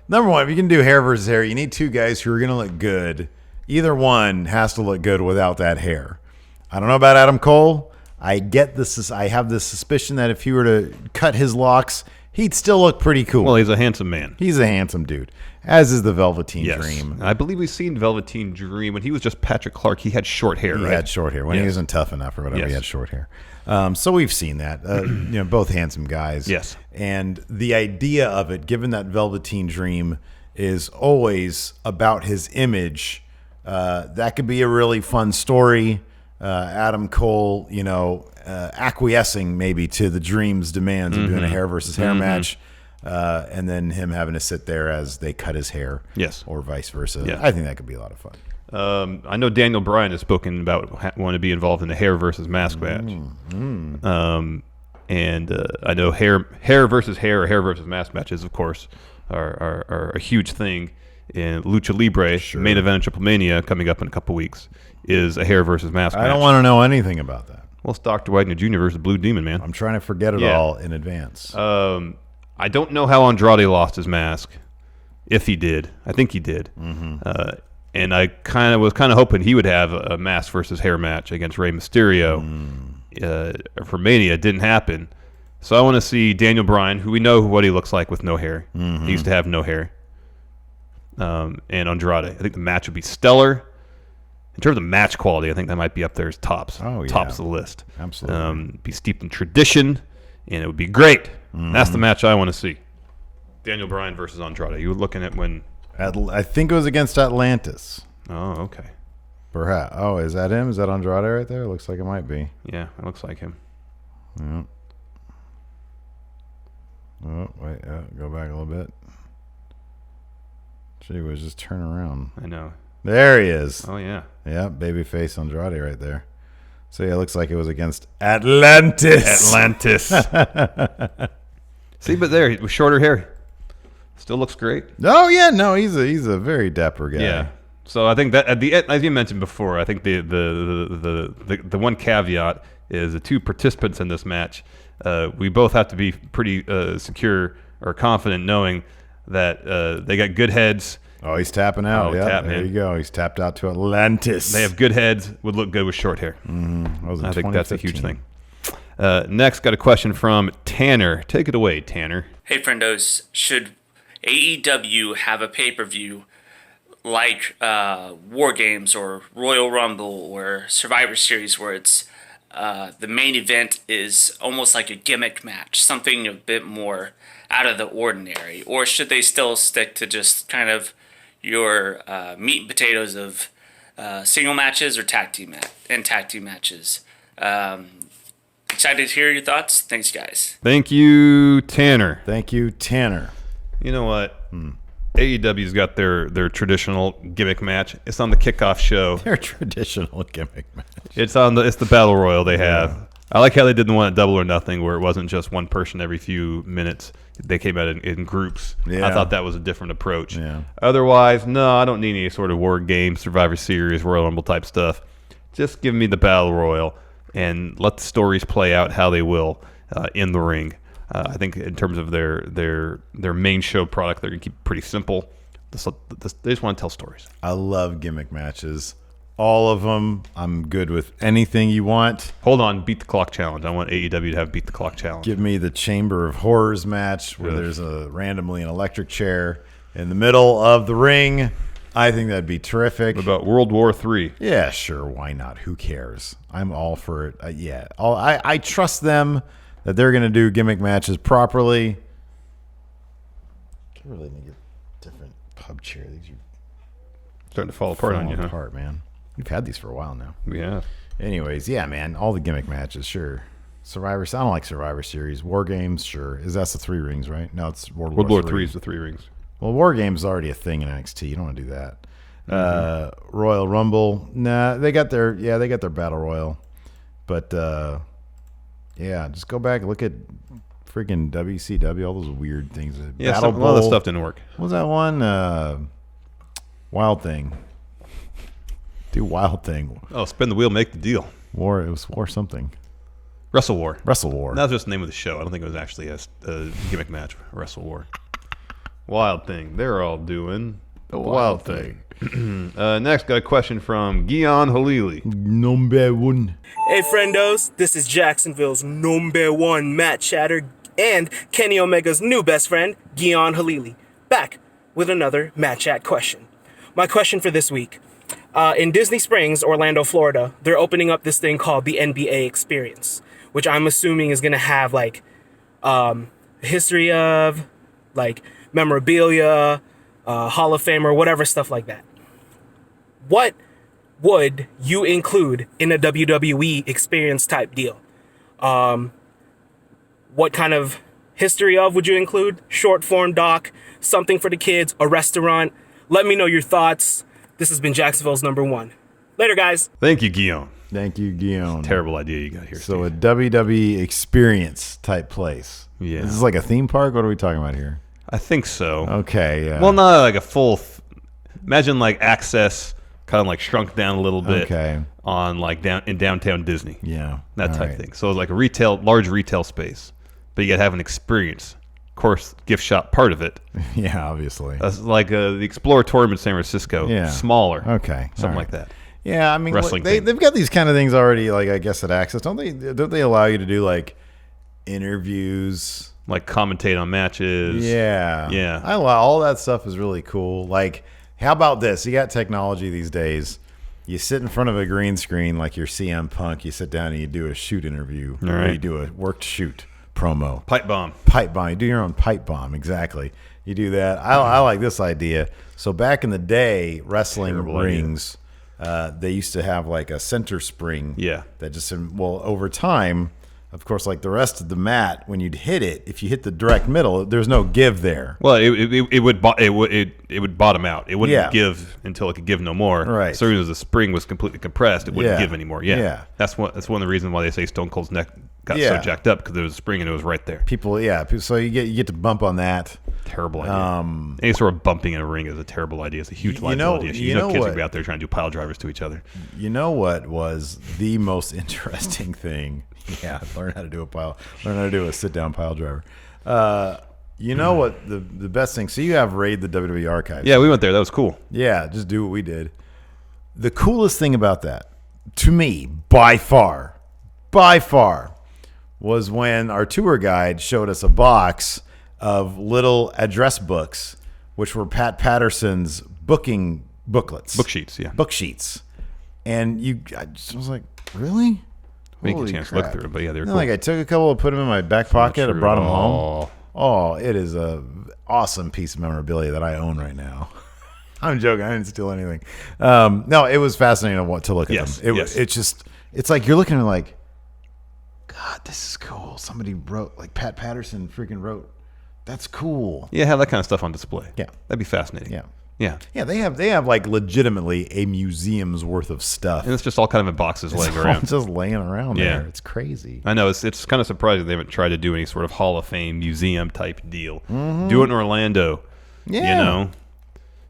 number one, if you can do hair versus hair, you need 2 guys who are going to look good. Either one has to look good without that hair. I don't know about Adam Cole. I get this. I have this suspicion that if he were to cut his locks, he'd still look pretty cool. Well, he's a handsome man. He's a handsome dude, as is the Velveteen Dream. I believe we've seen Velveteen Dream when he was just Patrick Clark. He had short hair. He had short hair when he wasn't tough enough or whatever. Yes. He had short hair. So we've seen that. Both handsome guys. Yes. And the idea of it, given that Velveteen Dream is always about his image, that could be a really fun story. Adam Cole, acquiescing maybe to the Dream's demands of doing a hair versus hair match, and then him having to sit there as they cut his hair, or vice versa. Yeah. I think that could be a lot of fun. I know Daniel Bryan has spoken about wanting to be involved in the hair versus mask match. And I know hair versus hair or hair versus mask matches, of course, are a huge thing in Lucha Libre. Main event in Triple Mania coming up in a couple weeks is a hair versus mask match. I don't want to know anything about that. Well, it's Dr. Wagner Jr. versus Blue Demon, man. I'm trying to forget it all in advance. I don't know how Andrade lost his mask. If he did. I think he did. And I was hoping he would have a mask versus hair match against Rey Mysterio for Mania. It didn't happen. So I want to see Daniel Bryan, who we know what he looks like with no hair. He used to have no hair. And Andrade. I think the match would be stellar. In terms of match quality, I think that might be up there as tops. Tops of the list. Absolutely. Be steeped in tradition, and it would be great. That's the match I want to see. Daniel Bryan versus Andrade. You were looking at when... I think it was against Atlantis. Oh, okay. Perhaps. Oh, is that him? Is that Andrade right there? Looks like it might be. Yeah, it looks like him. Yeah. Oh, wait. Go back a little bit. Gee whiz, just turn around. I know. There he is. Oh, yeah. Yeah, babyface Andrade right there. So, yeah, it looks like it was against Atlantis. See, but there, with shorter hair. Still looks great. Oh, yeah. No, he's a very dapper guy. Yeah. So I think that at the end, as you mentioned before, I think the one caveat is the 2 participants in this match. We both have to be pretty secure or confident knowing that they got good heads. Oh, he's tapping out. There you go. He's tapped out to Atlantis. They have good heads, would look good with short hair. I think that's a huge thing. Next, got a question from Tanner. Take it away, Tanner. Hey, friendos. Should AEW have a pay-per-view like War Games or Royal Rumble or Survivor Series where it's the main event is almost like a gimmick match, something a bit more out of the ordinary? Or should they still stick to just kind of your meat and potatoes of single matches or tag team matches? Excited to hear your thoughts. Thanks, guys. Thank you, Tanner. You know what? AEW's got their traditional gimmick match. It's on the kickoff show. Their traditional gimmick match. It's the battle royal they have. Yeah. I like how they didn't want Double or Nothing, where it wasn't just one person every few minutes. They came out in groups. Yeah. I thought that was a different approach. Yeah. Otherwise, no, I don't need any sort of War Games, Survivor Series, Royal Rumble type stuff. Just give me the battle royal and let the stories play out how they will in the ring. I think in terms of their main show product, they're going to keep it pretty simple. They just want to tell stories. I love gimmick matches. All of them. I'm good with anything you want. Hold on. Beat the Clock Challenge. I want AEW to have Beat the Clock Challenge. Give me the Chamber of Horrors match where there's randomly an electric chair in the middle of the ring. I think that'd be terrific. What about World War III? Yeah, sure. Why not? Who cares? I'm all for it. I trust them that they're going to do gimmick matches properly. I really need a different pub chair. These are starting to fall apart on you, huh? Apart, man. We've had these for a while now. Yeah. Anyways, yeah, man. All the gimmick matches, sure. I don't like Survivor Series. War Games, sure. That's the 3 rings, right? No, it's World War III is the 3 rings. Well, War Games is already a thing in NXT. You don't want to do that. Royal Rumble. Nah, they got their Battle Royal. But, just go back and look at freaking WCW, all those weird things. Yeah, Battle a lot of that Bowl. stuff didn't work. What was that one? Wild Thing. Do Wild Thing. Oh, spin the wheel, make the deal. It was War something. Wrestle War. Wrestle War. That was just the name of the show. I don't think it was actually a gimmick match. Wrestle War. Wild Thing. They're all doing the Wild Thing. Next, got a question from Guion Halili. Number one. Hey friendos, this is Jacksonville's number one Matt Chatter and Kenny Omega's new best friend, Guion Halili, back with another Matt Chat question. My question for this week. In Disney Springs, Orlando, Florida, they're opening up this thing called the NBA Experience, which I'm assuming is going to have like history of, like memorabilia, Hall of Fame or whatever stuff like that. What would you include in a WWE Experience type deal? What kind of history of would you include? Short form doc, something for the kids, a restaurant? Let me know your thoughts. This has been Jacksonville's number one. Later, guys. Thank you, Guion. Thank you, Guion. Terrible idea you got here, So Steve. a WWE Experience type place. Yeah. This is like a theme park? What are we talking about here? I think so. Okay, yeah. Well, not like a full... imagine like Access kind of like shrunk down a little bit. Okay. On like in downtown Disney. Yeah. That All type right. thing. So it's like a large retail space. But you got to have an experience. Of course, gift shop part of it. Yeah, obviously. That's like the Exploratorium in San Francisco. Yeah. Smaller. Okay. Something All right. like that. Yeah, I mean, Wrestling they've thing. got these kind of things already, like, I guess, at Access. Don't they allow you to do, like, interviews? Like commentate on matches. Yeah. Yeah. All that stuff is really cool. Like, how about this? You got technology these days. You sit in front of a green screen like you're CM Punk. You sit down and you do a shoot interview. All Or right. you do a worked shoot promo. Pipe bomb. Pipe bomb. You do your own pipe bomb. Exactly. You do that. I like this idea. So back in the day, wrestling Terrible rings, they used to have like a center spring. Yeah. That just, over time, of course, like the rest of the mat, when you'd hit it, if you hit the direct middle, there's no give there. Well, it would bottom out. It wouldn't Yeah. give until it could give no more. Right. So as soon as the spring was completely compressed, it wouldn't Yeah. give anymore. Yeah. Yeah. That's one of the reasons why they say Stone Cold's neck got Yeah. so jacked up, because there was a spring and it was right there. So you get to bump on that. Terrible idea. Any sort of bumping in a ring is a terrible idea. It's a huge liability issue. you know kids what? would be out there trying to do pile drivers to each other. You know what was the most interesting thing? Yeah, learn how to do a sit down pile driver. You know what the best thing? So you have Raid the WWE archives. Yeah, we went there. That was cool. Yeah, just do what we did. The coolest thing about that, to me, by far, was when our tour guide showed us a box of little address books, which were Pat Patterson's booking booklets. Book sheets, yeah. Book sheets. And I just was like, really? We didn't get a Holy chance to look crap. through it, but yeah, they were And, cool. like, I took a couple and put them in my back pocket and brought them home. Oh. Oh, it is a awesome piece of memorabilia that I own right now. I'm joking. I didn't steal anything. No, it was fascinating to look at Yes, them. yes. It's like you're looking at it like, God, this is cool. Somebody wrote, like Pat Patterson freaking wrote. That's cool. Yeah, have that kind of stuff on display. Yeah. That'd be fascinating. Yeah. Yeah. Yeah, they have like legitimately a museum's worth of stuff. And it's just all kind of in boxes laying It's all around. just laying around Yeah. there. It's crazy. I know it's kind of surprising they haven't tried to do any sort of Hall of Fame museum type deal. Do it in Orlando. Yeah. You know,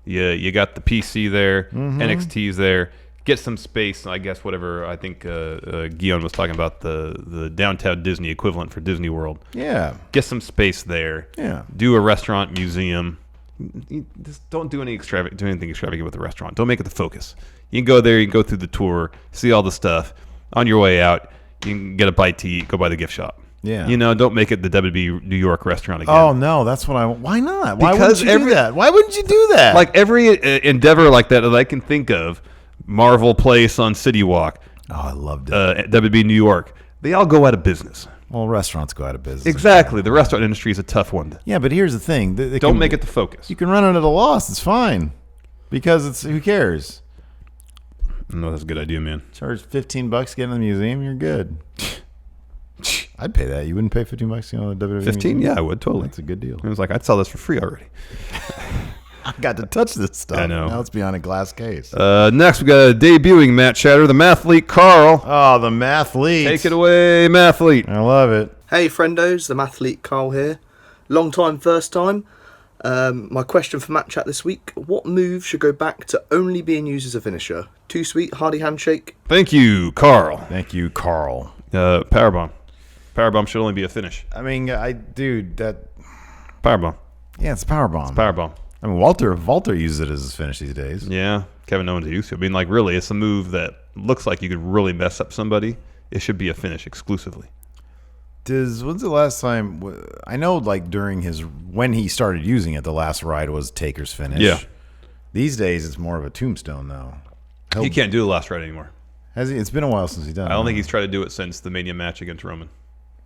you got the PC there, NXT's there. Get some space, I guess. Whatever. I think Guion was talking about the downtown Disney equivalent for Disney World. Yeah. Get some space there. Yeah. Do a restaurant museum. Just don't do anything extravagant with the restaurant. Don't make it the focus. You can go there, you can go through the tour, see all the stuff. On your way out, you can get a bite to eat, go by the gift shop. Yeah. You know, don't make it the WB New York restaurant again. Oh no, that's what why not? Why Because wouldn't you do that? Why wouldn't you do that? Like every endeavor like that I can think of, Marvel Place on City Walk, I loved it. WB New York, they all go out of business. Well, restaurants go out of business. Exactly. The restaurant industry is a tough one. Yeah, but here's the thing. Don't make it the focus. You can run it at a loss. It's fine. Because who cares? No, that's a good idea, man. Charge $15 to get in the museum, you're good. I'd pay that. You wouldn't pay $15 to go to the WWE 15? museum? Yeah, I would, totally. That's a good deal. It was like, I'd sell this for free already. I got to touch this stuff. I know. Now it's behind a glass case. Next, we got a debuting Matt Chatter, the Mathlete Carl. Oh, the Mathlete. Take it away, Mathlete. I love it. Hey friendos, the Mathlete Carl here. Long time, first time. My question for Matt Chat this week: what move should go back to only being used as a finisher? Too sweet, hardy handshake. Thank you, Carl. Thank you, Carl. Powerbomb. Powerbomb should only be a finish. I mean, that. Powerbomb. Yeah, it's powerbomb. Powerbomb. I mean, Walter uses it as his finish these days. Yeah, Kevin Owens used to. I mean, like, really, it's a move that looks like you could really mess up somebody. It should be a finish exclusively. When's the last time? I know, like, when he started using it, the last ride was Taker's finish. Yeah. These days, it's more of a tombstone, though. He can't do the last ride anymore. Has he? It's been a while since he's done it. I don't think he's tried to do it since the Mania match against Roman.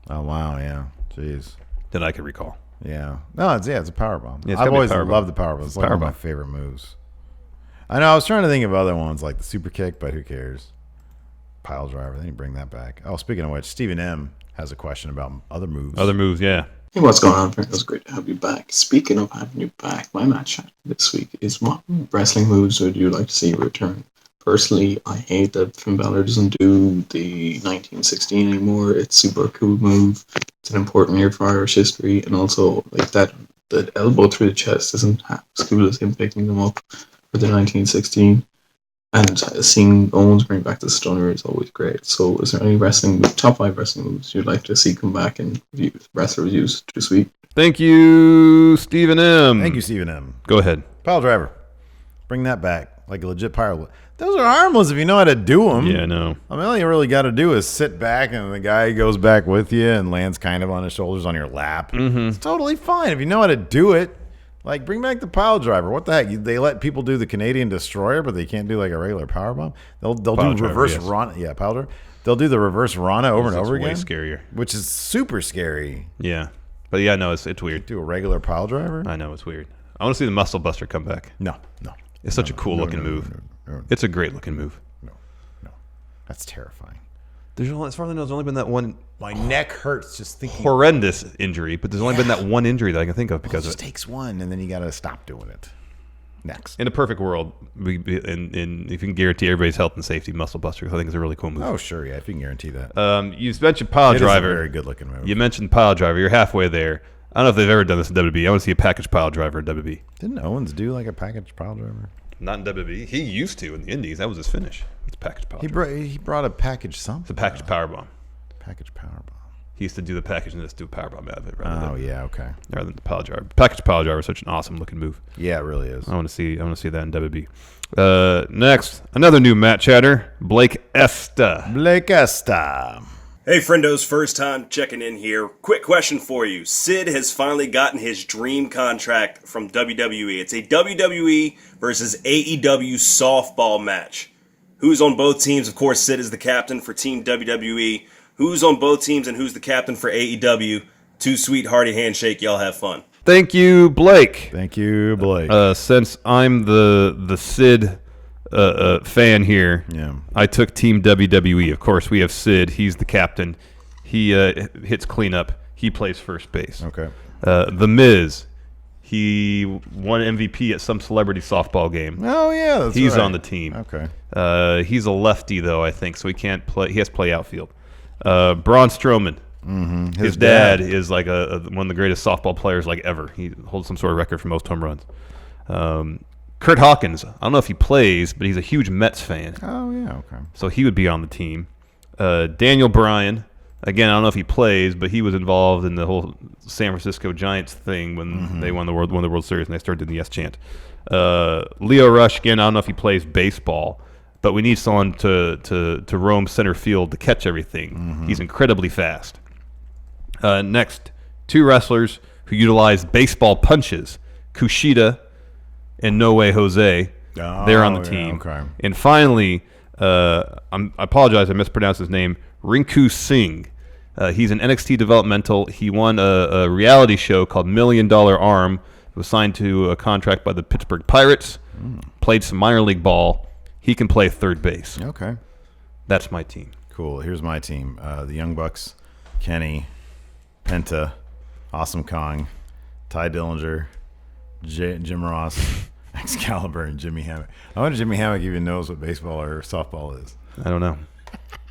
Oh, wow, yeah. Jeez. That I can recall. Yeah. No, it's a powerbomb. Yeah, I've always loved the powerbomb. It's like one of my favorite moves. I know, I was trying to think of other ones, like the super kick, but who cares? Pile driver, then you bring that back. Oh, speaking of which, Stephen M. has a question about other moves. Other moves, yeah. Hey, what's going on, friend? It was great to have you back. Speaking of having you back, my match this week is what wrestling moves would you like to see return? Personally, I hate that Finn Balor doesn't do the 1916 anymore. It's a super cool move. It's an important year for Irish history, and also like that elbow through the chest isn't half as cool as him picking them up for the 1916. And seeing Owens bring back the stunner is always great. So, is there any top 5 wrestling moves you'd like to see come back and wrestlers use this week? Thank you, Stephen M. Thank you, Stephen M. Go ahead. Pile driver. Bring that back. Like a legit pile. Those are harmless if you know how to do them. Yeah, no. I mean, all you really got to do is sit back and the guy goes back with you and lands kind of on his shoulders on your lap. Mm-hmm. It's totally fine if you know how to do it. Like, bring back the pile driver. What the heck? They let people do the Canadian Destroyer, but they can't do like a regular powerbomb. They'll do driver, reverse yes. Rana. Yeah, pile driver. They'll do the reverse Rana over and over again. Way scarier. Which is super scary. Yeah. But yeah, no, it's weird. Do a regular pile driver? I know, it's weird. I want to see the Muscle Buster come back. No. It's such a cool looking move. No. It's a great looking move. No. That's terrifying. As far as I know, there's only been that one. My neck hurts just thinking. Horrendous injury, but there's only been that one injury that I can think of because it of just takes one, and then you got to stop doing it. Next. In a perfect world, and if you can guarantee everybody's health and safety, Muscle Buster, I think it's a really cool move. Oh, sure, yeah, if you can guarantee that. You mentioned pile driver. Is a very good looking move. You mentioned pile driver. You're halfway there. I don't know if they've ever done this in WWE. I want to see a package pile driver in WWE. Didn't Owens do like a package pile driver? Not in WWE. He used to in the Indies. That was his finish. It's package pile driver. He brought a package something. It's a package powerbomb. Package powerbomb. He used to do the package and just do a powerbomb out of it. Okay. Rather than the pile driver. Package pile driver is such an awesome looking move. Yeah, it really is. I want to see that in WWE. Next, another new Matt Chatter, Blake Esta. Hey friendos, first time checking in here. Quick question for you. Sid has finally gotten his dream contract from WWE. It's a WWE versus AEW softball match. Who's on both teams? Of course, Sid is the captain for Team WWE. Who's on both teams and who's the captain for AEW? Too sweet, hearty handshake. Y'all have fun. Thank you, Blake. Since I'm the Sid fan here, I took Team WWE. Of course, we have Sid. He's the captain. He hits cleanup. He plays first base. Okay. The Miz. He won MVP at some celebrity softball game. Oh yeah, he's on the team. Okay. He's a lefty though, I think, so he can't play. He has to play outfield. Braun Strowman. Mm-hmm. His dad is like one of the greatest softball players like ever. He holds some sort of record for most home runs. Kurt Hawkins. I don't know if he plays, but he's a huge Mets fan. Oh yeah, okay. So he would be on the team. Daniel Bryan. Again, I don't know if he plays, but he was involved in the whole San Francisco Giants thing when they won the World Series and they started doing the Yes chant. Leo Rush, again, I don't know if he plays baseball, but we need someone to roam center field to catch everything. He's incredibly fast. Next, 2 wrestlers who utilize baseball punches, Kushida and No Way Jose. They're on the team. Okay. And finally, I apologize, I mispronounced his name, Rinku Singh. He's an NXT developmental. He won a reality show called $1 Million Arm. He was signed to a contract by the Pittsburgh Pirates. Played some minor league ball. He can play third base. Okay. That's my team. Cool. Here's my team. The Young Bucks, Kenny, Penta, Awesome Kong, Ty Dillinger, Jim Ross, Excalibur and Jimmy Hammock. I wonder if Jimmy Hammock even knows what baseball or softball is. I don't know.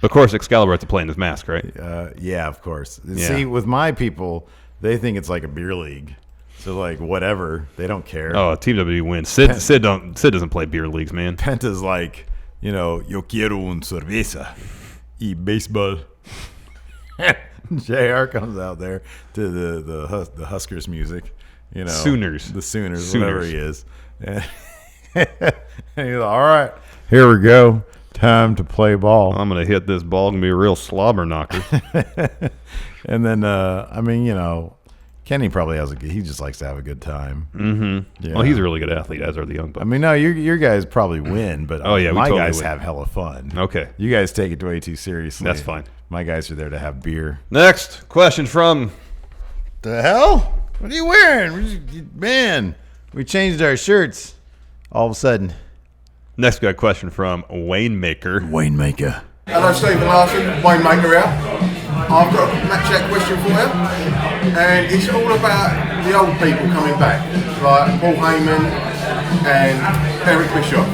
Of course, Excalibur has to play in his mask, right? Yeah, of course. Yeah. See, with my people, they think it's like a beer league. So like whatever, they don't care. Oh, Team WWE wins. Sid doesn't play beer leagues, man. Penta's like, yo quiero un cerveza y baseball. JR comes out there to the Huskers music, Sooners, whatever he is, and he's like, all right, here we go, time to play ball. I'm gonna hit this ball, gonna be a real slobber knocker. And then Kenny probably he just likes to have a good time. Mm-hmm. Yeah. Well, he's a really good athlete, as are the Young Bucks. I mean, no, your guys probably win, but we my totally guys win. have hella fun. Okay. You guys take it way too seriously. That's fine. My guys are there to have beer. Next question from... The hell? What are you wearing? Man, we changed our shirts all of a sudden. Next, we got a question from Waymaker. Waymaker. Hello, Stephen Larson, Waymaker here. I've got a match chat question for you, and it's all about the old people coming back, like Paul Heyman and Eric Bischoff.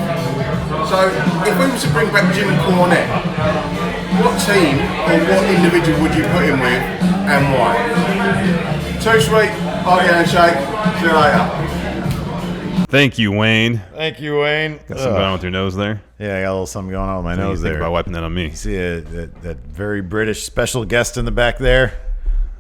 So, if we was to bring back Jim Cornette, what team or what individual would you put him with, and why? Too sweet, party handshake, see you later. Thank you, Wayne. Thank you, Wayne. Got something going on with your nose there? Yeah, I got a little something going on with my nose Think there. about wiping that on me. See that very British special guest in the back there?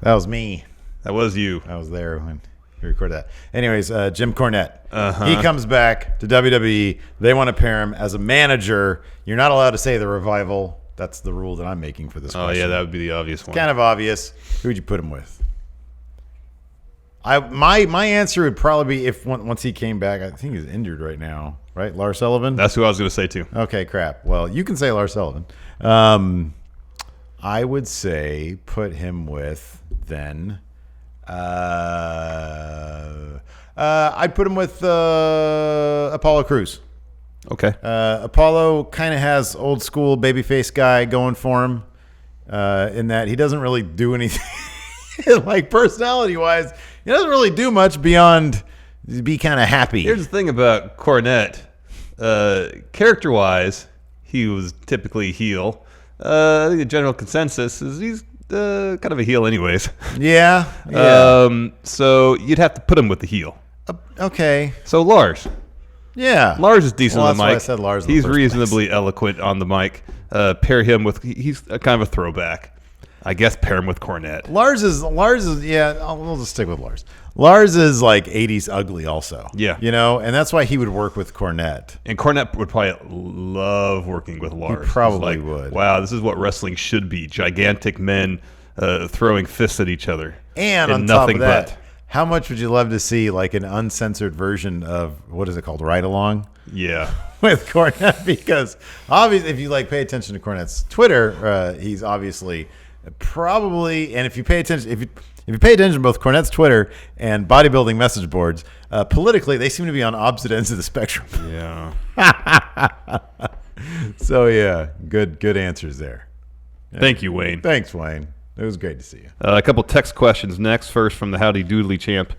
That was me. That was you. I was there when we recorded that. Anyways, Jim Cornette. Uh-huh. He comes back to WWE. They want to pair him as a manager. You're not allowed to say the Revival. That's the rule that I'm making for this question. Oh, yeah, that would be the obvious one. Kind of obvious. Who would you put him with? My answer would probably be if once he came back. I think he's injured right now, right? Lars Sullivan. That's who I was going to say too. Okay, crap. Well, you can say Lars Sullivan. I would say put him with then. I'd put him with Apollo Crews. Okay. Apollo kind of has old school babyface guy going for him in that he doesn't really do anything. Like personality wise, he doesn't really do much beyond be kind of happy. Here's the thing about Cornette. Character wise, he was typically heel. I think the general consensus is he's kind of a heel anyways. Yeah. So you'd have to put him with the heel. Okay. So Lars. Yeah. Lars is decent Well, on the that's why mic. I said Lars in the He's first reasonably eloquent on the mic. Pair him with, he's a kind of a throwback. I guess pair him with Cornette. Lars is yeah, we'll just stick with Lars. Lars is like 80s ugly also. Yeah. And that's why he would work with Cornette. And Cornette would probably love working with Lars. He probably would. Wow, this is what wrestling should be. Gigantic men throwing fists at each other. And on top of that, how much would you love to see like an uncensored version of, what is it called, Ride Along? Yeah. With Cornette, because obviously if you pay attention to Cornette's Twitter, he's obviously probably, and if you pay attention, if you pay attention to both Cornette's Twitter and bodybuilding message boards, politically they seem to be on opposite ends of the spectrum. Yeah. So yeah, good answers there. Yeah. Thank you, Wayne. Thanks, Wayne. It was great to see you. A couple text questions next. First from the Howdy Doodly champ.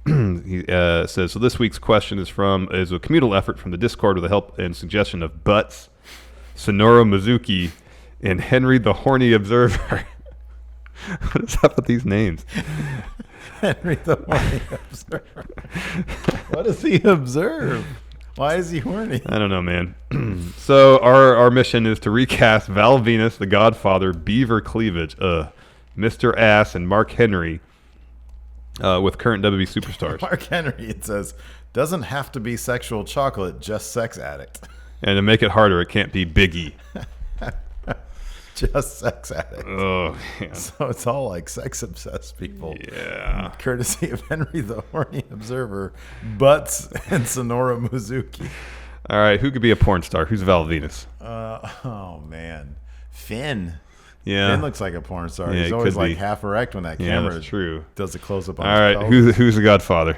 He says, so this week's question is a communal effort from the Discord with the help and suggestion of Butts, Sonoro Mizuki, and Henry the Horny Observer. What is up with these names? Henry the Horny Observer. What does he observe? Why is he horny? I don't know, man. So our mission is to recast Val Venus, The Godfather, Beaver Cleavage, Mr. Ass, and Mark Henry with current WWE superstars. Mark Henry, it says, doesn't have to be sexual chocolate, just sex addict. And to make it harder, it can't be Biggie. Just sex addict. Oh, man. So it's all like sex obsessed people. Yeah. Courtesy of Henry the Horny Observer, Butts, and Sonora Mizuki. All right, who could be a porn star? Who's Val Venus? Oh man, Finn. Yeah, Finn looks like a porn star. Yeah, He's always like half erect when that camera does a close up on All his right, pelvis. who's the Godfather?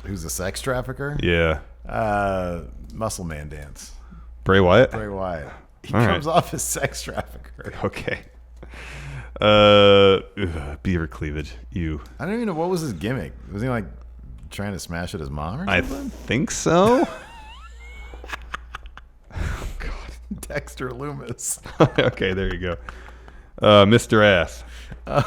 Who's a sex trafficker? Yeah. Muscle Man Dance. Bray Wyatt? Bray Wyatt. He All comes right. off as sex trafficker. Okay. Beaver Cleavage. You. I don't even know what was his gimmick. Was he like trying to smash at his mom or I something? think so. Dexter Loomis. Okay, there you go. Mr. Ass. Who's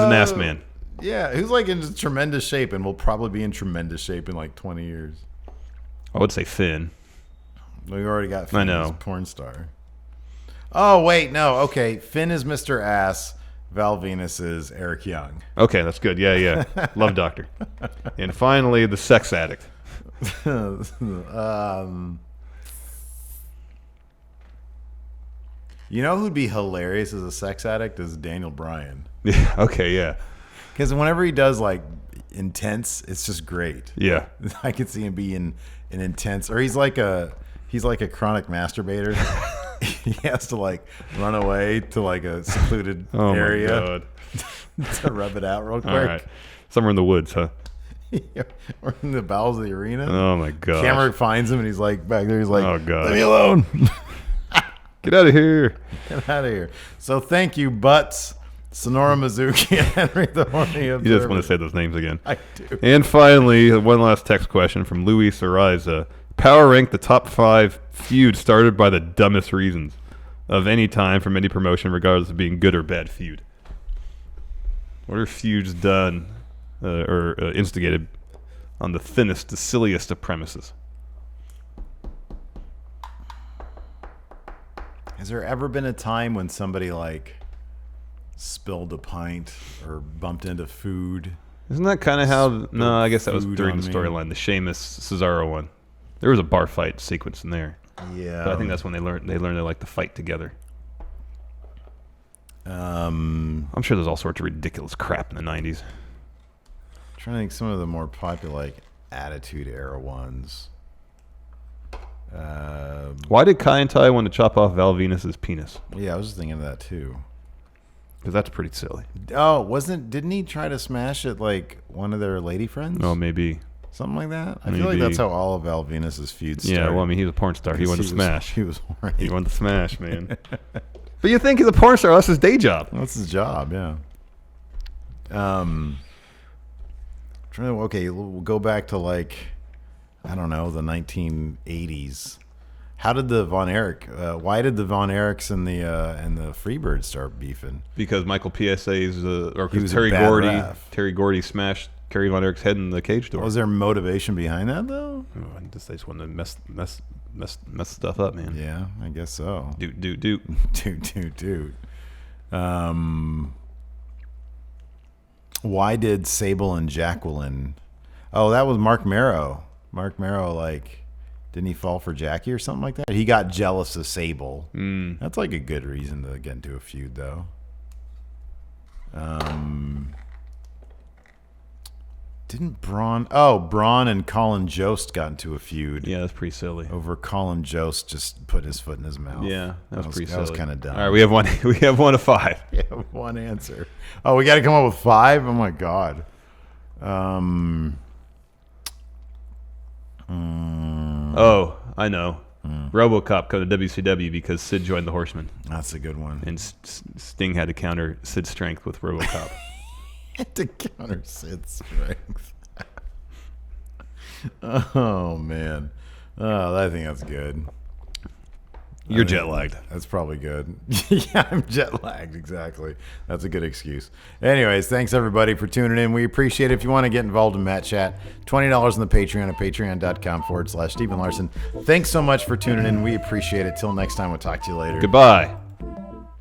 an ass man? Yeah, who's like in just tremendous shape and will probably be in tremendous shape in like 20 years. I would say Finn. We already got Finn I know. as a porn star. Oh, wait, no. Okay, Finn is Mr. Ass. Val Venus is Eric Young. Okay, that's good. Yeah. Love Doctor. And finally, the sex addict. You know who'd be hilarious as a sex addict is Daniel Bryan. Yeah. Okay. Yeah. Because whenever he does like intense, it's just great. Yeah. I could see him being an intense, or he's like a chronic masturbator. He has to like run away to like a secluded area to rub it out real quick. All right. Somewhere in the woods, huh? Or in the bowels of the arena. Oh my god. Cameron finds him and he's like back there. He's like, oh god, leave me alone. Get out of here. Get out of here. So thank you, Butts, Sonora Mizuki, and Henry the Horny Observer. You just want to say those names again. I do. And finally, one last text question from Luis Ariza. Power rank the top 5 feuds started by the dumbest reasons of any time from any promotion, regardless of being good or bad feud. What are feuds done or instigated on the thinnest, the silliest of premises? Has there ever been a time when somebody like spilled a pint or bumped into food? Isn't that kind of how? No, I guess that was during the storyline, the Sheamus Cesaro one. There was a bar fight sequence in there. Yeah, but I think that's when they learned to like to fight together. I'm sure there's all sorts of ridiculous crap in the '90s. I'm trying to think some of the more popular like Attitude Era ones. Why did Kai and Tai want to chop off Val Venus's penis? Yeah, I was just thinking of that too. Because that's pretty silly. Oh, didn't he try to smash it like one of their lady friends? Oh, maybe. Something like that? I feel like that's how all of Val Venus's feuds started. Yeah, well, I mean, he's a porn star. He wanted to smash. He was horny. He wanted to smash, man. But you think he's a porn star? That's his day job. That's his job, yeah. Okay, we'll go back to like, I don't know, the 1980s. How did the Von Erich? Why did the Von Erichs and the Freebirds start beefing? Because Michael PSA's or He was Terry a bad Gordy. ref. Terry Gordy smashed Kerry Von Erich's head in the cage door. Was there motivation behind that though? Oh, they just wanted to mess stuff up, man. Yeah, I guess so. Doot. Doot. Why did Sable and Jacqueline? Oh, that was Mark Marrow. Mark Marrow, like, didn't he fall for Jackie or something like that? He got jealous of Sable. That's like a good reason to get into a feud, though. Didn't Braun and Colin Jost got into a feud. Yeah, that's pretty silly. Over Colin Jost just put his foot in his mouth. Yeah, that was pretty silly. That was kind of dumb. All right, we have one. We have 1 of 5. Yeah, one answer. Oh, we got to come up with 5. Oh my god. Oh, I know. RoboCop come to WCW because Sid joined the Horsemen. That's a good one. And Sting had to counter Sid's strength with RoboCop. To counter Sid's strength. Oh man. Oh, I think that's good. You're jet lagged. That's probably good. Yeah, I'm jet lagged. Exactly. That's a good excuse. Anyways, thanks everybody for tuning in. We appreciate it. If you want to get involved in Matt Chat, $20 in the Patreon at patreon.com/Stephen Larson. Thanks so much for tuning in. We appreciate it. Till next time, we'll talk to you later. Goodbye.